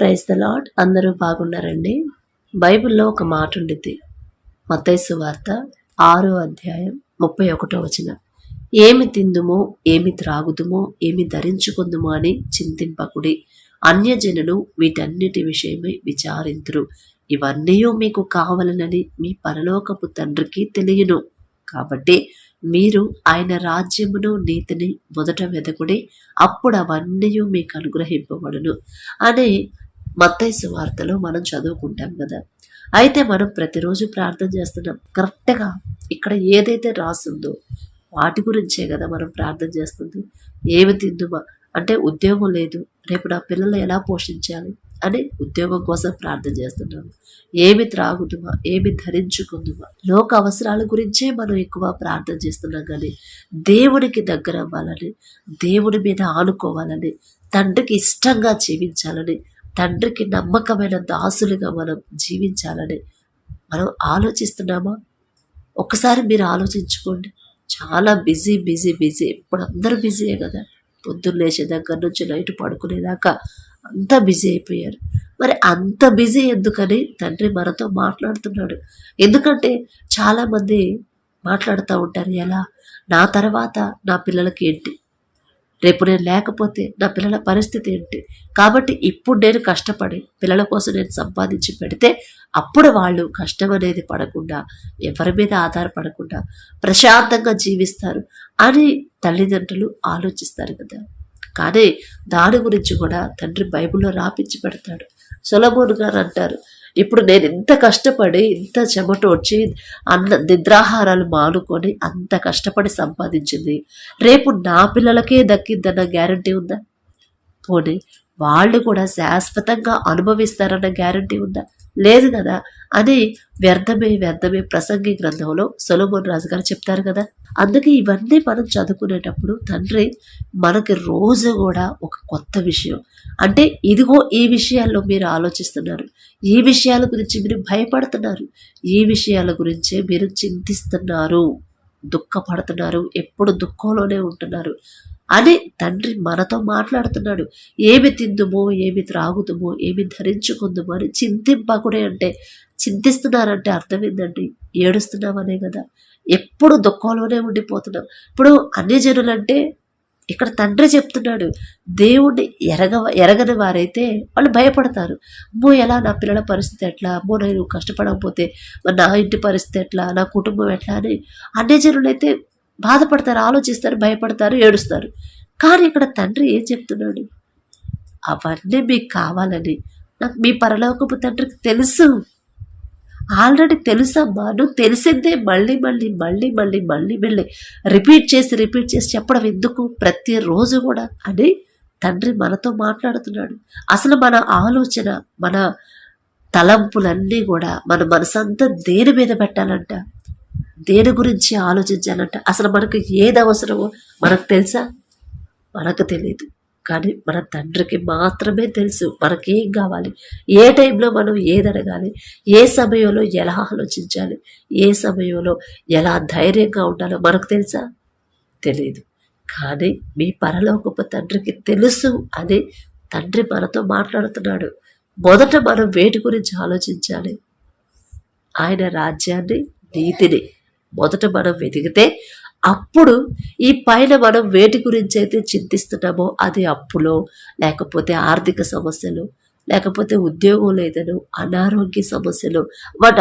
Praise the lord. అందరూ బాగున్నారండి. బైబిల్లో ఒక మాట ఉండిద్ది. మత్తయి సువార్త 6వ అధ్యాయం 31వ వచనం. ఏమి తిందుమో, ఏమి త్రాగుదుమో, ఏమి ధరించుకుందుమో అని చింతింపకుడి. అన్యజనులు వీటన్నిటి విషయమై విచారింతురు. ఇవన్నీ మీకు కావాలనని మీ పరలోకపు తండ్రికి తెలియను. కాబట్టి మీరు ఆయన రాజ్యమును నీతిని మొదట వెదకుడి, అప్పుడు అవన్నీ మీకు అనుగ్రహింపబడును అని మత్తయి సువార్తలో మనం చదువుకుంటాం కదా. అయితే మనం ప్రతిరోజు ప్రార్థన చేస్తున్నాం. కరెక్ట్గా ఇక్కడ ఏదైతే రాసిందో వాటి గురించే కదా మనం ప్రార్థన చేస్తుంది. ఏమి తిందుమా అంటే ఉద్యోగం లేదు, రేపు నా పిల్లలు ఎలా పోషించాలి అని ఉద్యోగం కోసం ప్రార్థన చేస్తున్నాము. ఏమి త్రాగుదుమా, ఏమి ధరించుకుందుమా, లోక అవసరాల గురించే మనం ఎక్కువ ప్రార్థన చేస్తున్నాం. కానీ దేవునికి దగ్గర అవ్వాలని, దేవుని మీద ఆనుకోవాలని, తండ్రికి ఇష్టంగా జీవించాలని, తండ్రికి నమ్మకమైన దాసులుగా మనం జీవించాలని మనం ఆలోచిస్తున్నామా? ఒక్కసారి మీరు ఆలోచించుకోండి. చాలా బిజీ బిజీ బిజీ. ఇప్పుడు అందరూ బిజీయే కదా. పొద్దున్న లేచే దగ్గర నుంచి నైట్ పడుకునేదాకా అంతా బిజీ అయిపోయారు. మరి అంత బిజీ ఎందుకని తండ్రి మనతో మాట్లాడుతున్నాడు. ఎందుకంటే చాలామంది మాట్లాడుతూ ఉంటారు, ఎలా నా తర్వాత నా పిల్లలకి ఏంటి, రేపు నేను లేకపోతే నా పిల్లల పరిస్థితి ఏంటి, కాబట్టి ఇప్పుడు నేను కష్టపడి పిల్లల కోసం నేను సంపాదించి పెడితే అప్పుడు వాళ్ళు కష్టం అనేది పడకుండా, ఎవరి మీద ఆధారపడకుండా ప్రశాంతంగా జీవిస్తారు అని తల్లిదండ్రులు ఆలోచిస్తారు కదా. కానీ దాని గురించి కూడా తండ్రి బైబిల్లో రాపించి పెడతాడు. సొలొమోను గారు అంటారు, ఇప్పుడు నేను ఇంత కష్టపడి, ఇంత చెమటోడ్చి, నిద్రాహారాలు మానుకొని అంత కష్టపడి సంపాదించింది రేపు నా పిల్లలకే దక్కిద్దన్న గ్యారంటీ ఉందా? పోనీ వాళ్ళు కూడా శాశ్వతంగా అనుభవిస్తారన్న గ్యారంటీ ఉందా? లేదు కదా అని వ్యర్థమే ప్రసంగి గ్రంథంలో సొలొమోను రాజు గారు చెప్తారు కదా. అందుకే ఇవన్నీ మనం చదువుకునేటప్పుడు తండ్రి మనకి రోజు కూడా ఒక కొత్త విషయం, అంటే ఇదిగో ఈ విషయాల్లో మీరు ఆలోచిస్తున్నారు, ఈ విషయాల గురించి మీరు భయపడుతున్నారు, ఈ విషయాల గురించే మీరు చింతిస్తున్నారు, దుఃఖపడుతున్నారు, ఎప్పుడు దుఃఖంలోనే ఉంటున్నారు అని తండ్రి మనతో మాట్లాడుతున్నాడు. ఏమి తిందుమో, ఏమి త్రాగుదుమో, ఏమి ధరించుకుందుమో అని చింతింపకుడే. అంటే చింతిస్తున్నారంటే అర్థం ఏంటండి? ఏడుస్తున్నామనే కదా. ఎప్పుడు దుఃఖంలోనే ఉండిపోతున్నాం. ఇప్పుడు అన్యజనులంటే ఇక్కడ తండ్రి చెప్తున్నాడు, దేవుణ్ణి ఎరగని వారైతే వాళ్ళు భయపడతారు. అమ్మో ఎలా, నా పిల్లల పరిస్థితి ఎట్లా, అమ్మో నేను కష్టపడకపోతే మరి నా ఇంటి పరిస్థితి ఎట్లా, నా కుటుంబం ఎట్లా అని అన్యజనులైతే బాధపడతారు, ఆలోచిస్తారు, భయపడతారు, ఏడుస్తారు. కానీ ఇక్కడ తండ్రి ఏం చెప్తున్నాడు? అవన్నీ మీకు కావాలని నాకు మీ పరలోకపు తండ్రికి తెలుసు. ఆల్రెడీ తెలుసమ్మా. నువ్వు తెలిసిందే మళ్ళీ మళ్ళీ మళ్ళీ మళ్ళీ మళ్ళీ మళ్ళీ రిపీట్ చేసి చెప్పడం ఎందుకు ప్రతిరోజు కూడా అని తండ్రి మనతో మాట్లాడుతున్నాడు. అసలు మన ఆలోచన, మన తలంపులన్నీ కూడా మన మనసంతా దేని మీద పెట్టాలంట, దేని గురించి ఆలోచించాలంట. అసలు మనకు ఏది అవసరమో మనకు తెలుసా? మనకు తెలియదు. కానీ మన తండ్రికి మాత్రమే తెలుసు మనకేం కావాలి, ఏ టైంలో మనం ఏది అడగాలి, ఏ సమయంలో ఎలా ఆలోచించాలి, ఏ సమయంలో ఎలా ధైర్యంగా ఉండాలో మనకు తెలుసా? తెలియదు. కానీ మీ పరలోకపు తండ్రికి తెలుసు అని తండ్రి మనతో మాట్లాడుతున్నాడు. మొదట మనం వేటి గురించి ఆలోచించాలి? ఆయన రాజ్యాన్ని, నీతిని మొదట మనం వెతికితే అప్పుడు ఈ పైన మనం వేటి గురించి అయితే చింతిస్తున్నామో, అది అప్పులో, లేకపోతే ఆర్థిక సమస్యలు, లేకపోతే ఉద్యోగం లేదను, అనారోగ్య సమస్యలు,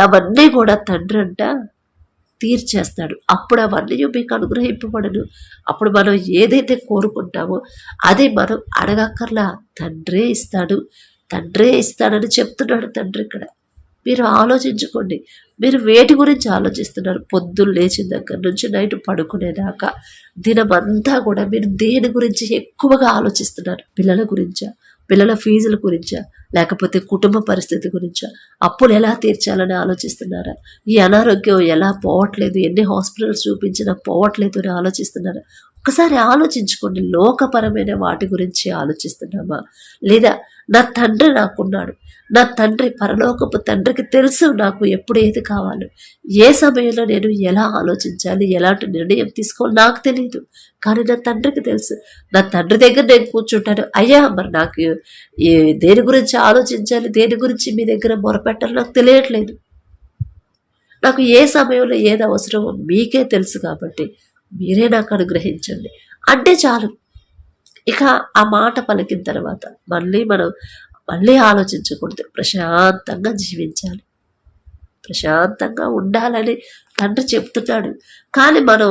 అవన్నీ కూడా తండ్రి అంట తీర్చేస్తాడు. అప్పుడు అవన్నీ మీకు అనుగ్రహింపబడను. అప్పుడు మనం ఏదైతే కోరుకుంటామో అది మనం అడగక్కర్లా, తండ్రే ఇస్తాడని చెప్తున్నాడు తండ్రి ఇక్కడ. మీరు ఆలోచించుకోండి, మీరు వేటి గురించి ఆలోచిస్తున్నారు? పొద్దున్న లేచిన దగ్గర నుంచి నైట్ పడుకునేదాకా దినమంతా కూడా మీరు దేని గురించి ఎక్కువగా ఆలోచిస్తున్నారు? పిల్లల గురించా, పిల్లల ఫీజుల గురించా, లేకపోతే కుటుంబ పరిస్థితి గురించా, అప్పులు ఎలా తీర్చాలని ఆలోచిస్తున్నారా? ఈ అనారోగ్యం ఎలా పోవట్లేదు, ఎన్ని హాస్పిటల్స్ చూపించినా పోవట్లేదు అని ఆలోచిస్తున్నారా? ఒక్కసారి ఆలోచించుకోండి. లోకపరమైన వాటి గురించి ఆలోచిస్తున్నామా, లేదా నా తండ్రి నాకున్నాడు, నా తండ్రి పరలోకపు తండ్రికి తెలుసు నాకు ఎప్పుడు ఏది కావాలో, ఏ సమయంలో నేను ఎలా ఆలోచించాలి, ఎలాంటి నిర్ణయం తీసుకోవాలి నాకు తెలియదు, కానీ నా తండ్రికి తెలుసు. నా తండ్రి దగ్గర నేను కూర్చుంటాను, అయ్యా మరి నాకు దేని గురించి ఆలోచించాలి, దేని గురించి మీ దగ్గర మొరపెట్టాలి నాకు తెలియట్లేదు, నాకు ఏ సమయంలో ఏది అవసరమో మీకే తెలుసు కాబట్టి మీరే నాకు అనుగ్రహించండి అంటే చాలు. ఇక ఆ మాట పలికిన తర్వాత మళ్ళీ ఆలోచించకూడదు, ప్రశాంతంగా జీవించాలి, ప్రశాంతంగా ఉండాలని తండ్రి చెప్తున్నాడు. కానీ మనం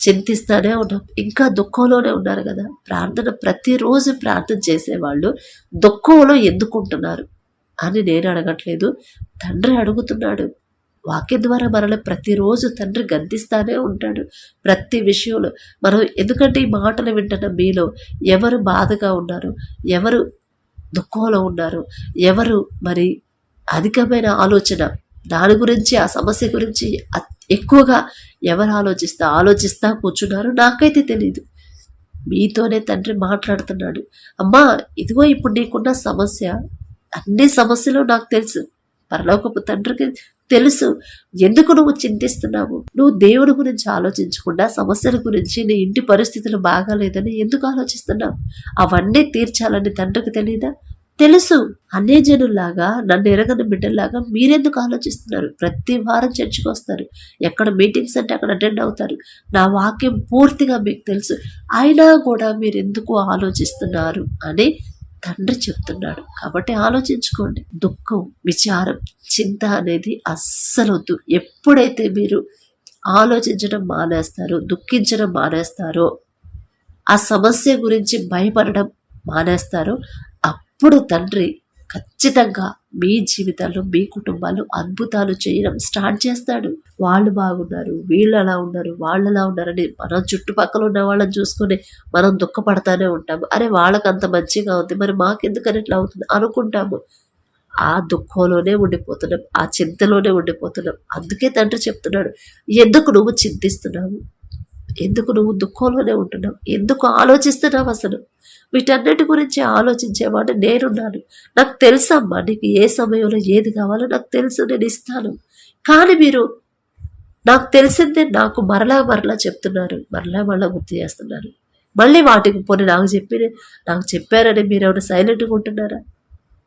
చింతిస్తూనే ఉన్నాం, ఇంకా దుఃఖంలోనే ఉన్నారు కదా. ప్రతిరోజు ప్రార్థన చేసేవాళ్ళు దుఃఖంలో ఎందుకుంటున్నారు అని నేను అడగట్లేదు, తండ్రి అడుగుతున్నాడు. వాక్యం ద్వారా మనల్ని ప్రతిరోజు తండ్రి గద్దిస్తానే ఉంటాడు ప్రతి విషయంలో. మనం ఎందుకంటే ఈ మాటలు వింటున్న మీలో ఎవరు బాధగా ఉన్నారు, ఎవరు దుఃఖంలో ఉన్నారు, ఎవరు మరి అధికమైన ఆలోచన దాని గురించి, ఆ సమస్య గురించి ఎక్కువగా ఎవరు ఆలోచిస్తా కూర్చున్నారు నాకైతే తెలీదు. మీతోనే తండ్రి మాట్లాడుతున్నాడు. అమ్మా ఇదిగో ఇప్పుడు నీకున్న సమస్య, అన్ని సమస్యలు నాకు తెలుసు, పరలోకపు తండ్రికి తెలుసు. ఎందుకు నువ్వు చింతిస్తున్నావు? నువ్వు దేవుడి గురించి ఆలోచించకుండా సమస్యల గురించి, నీ ఇంటి పరిస్థితులు బాగాలేదని ఎందుకు ఆలోచిస్తున్నావు? అవన్నీ తీర్చాలని తండ్రికి తెలియదా? తెలుసు. అన్యజనుల్లాగా, నన్ను ఎరగని బిడ్డల్లాగా మీరెందుకు ఆలోచిస్తున్నారు? ప్రతి వారం చర్చికి వస్తారు, ఎక్కడ మీటింగ్స్ అంటే అక్కడ అటెండ్ అవుతారు, నా వాక్యం పూర్తిగా మీకు తెలుసు, అయినా కూడా మీరు ఎందుకు ఆలోచిస్తున్నారు అని తండ్రి చెప్తున్నాడు. కాబట్టి ఆలోచించుకోండి. దుఃఖం, విచారం, చింత అనేది అస్సలు వద్దు. ఎప్పుడైతే మీరు ఆలోచించడం మానేస్తారో, దుఃఖించడం మానేస్తారో, ఆ సమస్య గురించి భయపడడం మానేస్తారో, అప్పుడు తండ్రి ఖచ్చితంగా మీ జీవితాల్లో, మీ కుటుంబాల్లో అద్భుతాలు చేయడం స్టార్ట్ చేస్తాడు. వాళ్ళు బాగున్నారు, వీళ్ళు అలా ఉన్నారు, వాళ్ళు అలా ఉన్నారని మనం చుట్టుపక్కల ఉన్న వాళ్ళని చూసుకొని మనం దుఃఖపడతానే ఉంటాము. అరే వాళ్ళకి అంత మంచిగా ఉంది, మరి మాకెందుకని ఇట్లా అవుతుంది అనుకుంటాము. ఆ దుఃఖంలోనే ఉండిపోతున్నాం, ఆ చింతలోనే ఉండిపోతున్నాం. అందుకే తండ్రి చెప్తున్నాడు, ఎందుకు నువ్వు చింతిస్తున్నావు, ఎందుకు నువ్వు దుఃఖంలోనే ఉంటున్నావు, ఎందుకు ఆలోచిస్తున్నావు? అసలు వీటన్నిటి గురించి ఆలోచించేవాడు నేనున్నాను. నాకు తెలుసమ్మా, నీకు ఏ సమయంలో ఏది కావాలో నాకు తెలుసు, నేను ఇస్తాను. కానీ మీరు నాకు తెలిసిందే నాకు మరలా చెప్తున్నారు, మరలా గుర్తు చేస్తున్నారు. మళ్ళీ వాటికి పోనీ నాకు చెప్పారని మీరు ఎవరు సైలెంట్గా ఉంటున్నారా?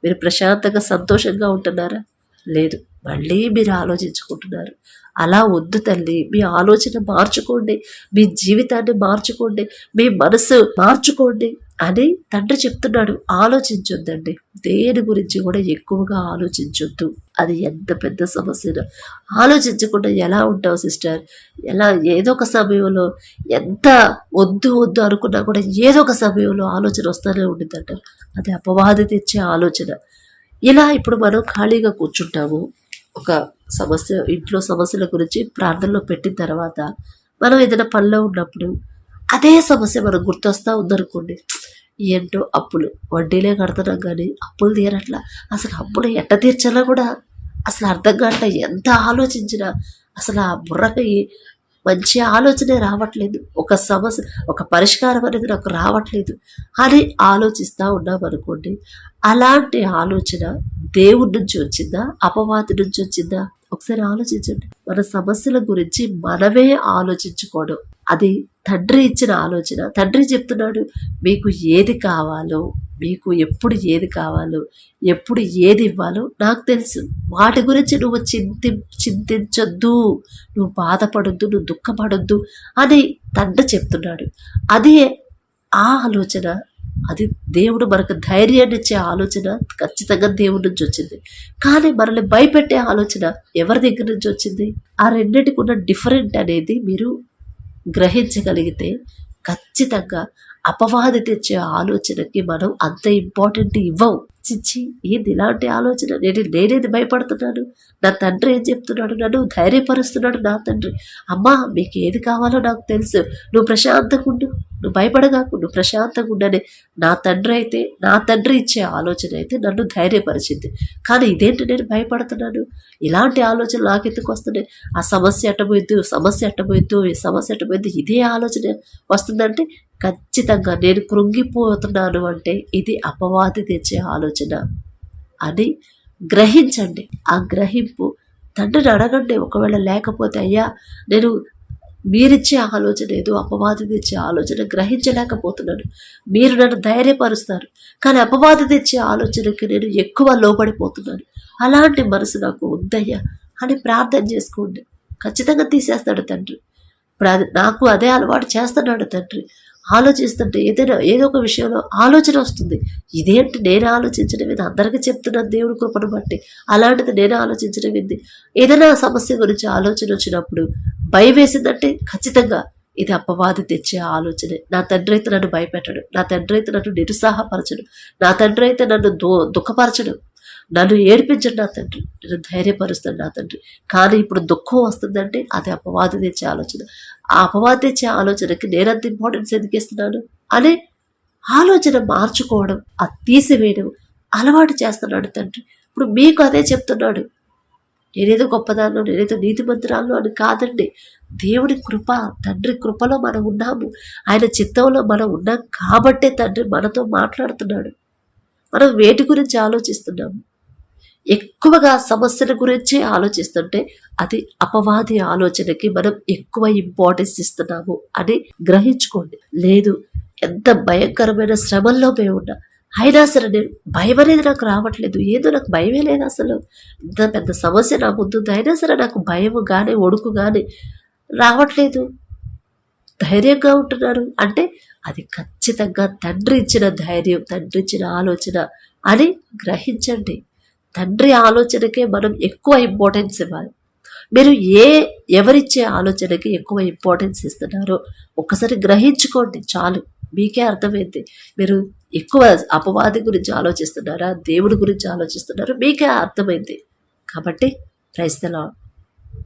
మీరు ప్రశాంతంగా సంతోషంగా ఉంటున్నారా? లేదు, మళ్ళీ మీరు ఆలోచించుకుంటున్నారు. అలా వద్దు తల్లి, మీ ఆలోచన మార్చుకోండి, మీ జీవితాన్ని మార్చుకోండి, మీ మనసు మార్చుకోండి అని తండ్రి చెప్తున్నాడు. ఆలోచించొద్దండి, దేని గురించి కూడా ఎక్కువగా ఆలోచించొద్దు. అది ఎంత పెద్ద సమస్యనో ఆలోచించకుండా ఎలా ఉంటావు సిస్టర్? ఎలా ఏదో ఒక సమయంలో ఎంత వద్దు అనుకున్నా కూడా ఏదో ఒక సమయంలో ఆలోచన వస్తూనే ఉండిందంట. అది అపవాది తెచ్చే ఆలోచన. ఇలా ఇప్పుడు మనం ఖాళీగా కూర్చుంటాము, ఒక సమస్య, ఇంట్లో సమస్యల గురించి ప్రార్థనలో పెట్టిన తర్వాత మనం ఏదైనా పనిలో ఉన్నప్పుడు అదే సమస్య మనకు గుర్తొస్తూ ఉందనుకోండి, ఏంటో అప్పులు, వడ్డీలే కడుతున్నాం కానీ అప్పులు తీరట్లా, అసలు అప్పులు ఎట్ట తీర్చాలో కూడా అసలు అర్థం కావట్లే. ఎంత ఆలోచించినా అసలు ఆ బుర్రకి మంచి ఆలోచనే రావట్లేదు, ఒక సమస్య, ఒక పరిష్కారం అనేది నాకు రావట్లేదు అని ఆలోచిస్తూ ఉన్నాం అనుకోండి. అలాంటి ఆలోచన దేవుడి నుంచి వచ్చిందా, అపవాది నుంచి వచ్చిందా? ఒకసారి ఆలోచించండి. మన సమస్యల గురించి మనమే ఆలోచించుకోవడం, అది తండ్రి ఇచ్చిన ఆలోచన. తండ్రి చెప్తున్నాడు, మీకు ఏది కావాలో, మీకు ఎప్పుడు ఏది కావాలో, ఎప్పుడు ఏది ఇవ్వాలో నాకు తెలుసు. వాటి గురించి నువ్వు చింతించొద్దు, నువ్వు బాధపడొద్దు, నువ్వు దుఃఖపడొద్దు అని తండ్రి చెప్తున్నాడు. అది ఆ ఆలోచన, అది దేవుడు మనకు ధైర్యాన్ని ఇచ్చే ఆలోచన ఖచ్చితంగా దేవుడి నుంచి వచ్చింది. కానీ మనల్ని భయపెట్టే ఆలోచన ఎవరి దగ్గర నుంచి వచ్చింది? ఆ రెండింటికి ఉన్న డిఫరెంట్ అనేది మీరు గ్రహించగలిగితే ఖచ్చితంగా అపవాది తెచ్చే ఆలోచనకి మనం అంత ఇంపార్టెంట్ ఇవ్వం. చిచ్చి ఏంది ఇలాంటి ఆలోచన, నేనేది భయపడుతున్నాను, నా తండ్రి ఏం చెప్తున్నాడు, నన్ను ధైర్యపరుస్తున్నాడు నా తండ్రి. అమ్మా మీకు ఏది కావాలో నాకు తెలుసు, నువ్వు ప్రశాంతంగా ఉండు, నువ్వు భయపడగాకు, నువ్వు ప్రశాంతంగా ఉండని నా తండ్రి అయితే, నా తండ్రి ఇచ్చే ఆలోచన అయితే నన్ను ధైర్యపరిచింది. కానీ ఇదేంటి నేను భయపడుతున్నాను, ఇలాంటి ఆలోచనలు నాకెందుకు వస్తున్నాయి, ఆ సమస్య ఎట్టబోయిద్దు, సమస్య ఎట్టబోయిద్దు, ఈ సమస్య ఎట్టబోయిద్దు, ఇదే ఆలోచన వస్తుందంటే ఖచ్చితంగా నేను కృంగిపోతున్నాను అంటే ఇది అపవాది తెచ్చే ఆలోచన అని గ్రహించండి. ఆ గ్రహింపు తండ్రిని అడగండి. ఒకవేళ లేకపోతే, అయ్యా నేను మీరిచ్చే ఆలోచన ఏదో అపవాది తెచ్చే ఆలోచన గ్రహించలేకపోతున్నాను, మీరు నన్ను ధైర్యపరుస్తారు, కానీ అపవాది తెచ్చే ఆలోచనకి నేను ఎక్కువ లోబడిపోతున్నాను, అలాంటి మనసు నాకు ఉందయ్యా అని ప్రార్థన చేసుకోండి. ఖచ్చితంగా తీసేస్తాడు తండ్రి. ఇప్పుడు అది నాకు అదే అలవాటు చేస్తున్నాడు తండ్రి. ఆలోచిస్తుంటే ఏదో ఒక విషయంలో ఆలోచన వస్తుంది, ఇదేంటి నేను ఆలోచించడం ఇది, అందరికీ చెప్తున్నాను దేవుడి కృపను బట్టి, అలాంటిది నేను ఆలోచించడం ఇది. ఏదైనా సమస్య గురించి ఆలోచన వచ్చినప్పుడు భయం వేసిందంటే ఖచ్చితంగా ఇది అపవాది తెచ్చే ఆలోచనే. నా తండ్రి అయితే నన్ను భయపెట్టడు, నా తండ్రి అయితే నన్ను నిరుత్సాహపరచడు, నా తండ్రి అయితే నన్ను దుఃఖపరచడు, నన్ను ఏడిపించడు నా తండ్రి, నేను ధైర్యపరుస్తాడు నా తండ్రి. కానీ ఇప్పుడు దుఃఖం వస్తుందంటే అది అపవాది తెచ్చే ఆలోచన. ఆ అపవాది తెచ్చే ఆలోచనకి నేనంత ఇంపార్టెన్స్ ఎందుకు ఇస్తున్నాను అనే ఆలోచన మార్చుకోవడం, అది తీసివేయడం అలవాటు చేస్తున్నాడు తండ్రి. ఇప్పుడు మీకు అదే చెప్తున్నాడు. నేనేదో గొప్పదాన్నో, నేనేదో నీతిమంతురాలను అని కాదండి. దేవుడి కృప, తండ్రి కృపలో మనం ఉన్నాము, ఆయన చిత్తంలో మనం ఉన్నాం కాబట్టే తండ్రి మనతో మాట్లాడుతున్నాడు. మనం వేటి గురించి ఆలోచిస్తున్నాము, ఎక్కువగా సమస్యల గురించి ఆలోచిస్తుంటే అది అపవాది ఆలోచనకి మనం ఎక్కువ ఇంపార్టెన్స్ ఇస్తున్నాము అని గ్రహించుకోండి. లేదు, ఎంత భయంకరమైన శ్రమల్లో మేము ఉన్నా అయినా సరే నేను భయం అనేది నాకు రావట్లేదు, ఏదో నాకు భయమే లేదు, అసలు ఇంత పెద్ద సమస్య నా ముందు అయినా సరే నాకు భయం కానీ వణుకు కానీ రావట్లేదు, ధైర్యంగా ఉంటున్నారు అంటే అది ఖచ్చితంగా తండ్రి ఇచ్చిన ధైర్యం, తండ్రి ఇచ్చిన ఆలోచన అని గ్రహించండి. తండ్రి ఆలోచనకే మనం ఎక్కువ ఇంపార్టెన్స్ ఇవ్వాలి. మీరు ఎవరిచ్చే ఆలోచనకి ఎక్కువ ఇంపార్టెన్స్ ఇస్తున్నారో ఒక్కసారి గ్రహించుకోండి చాలు, మీకే అర్థమైంది. మీరు ఎక్కువ అపవాది గురించి ఆలోచిస్తున్నారా, దేవుడి గురించి ఆలోచిస్తున్నారా, మీకే అర్థమైంది. కాబట్టి ప్రైజ్ ది లార్డ్.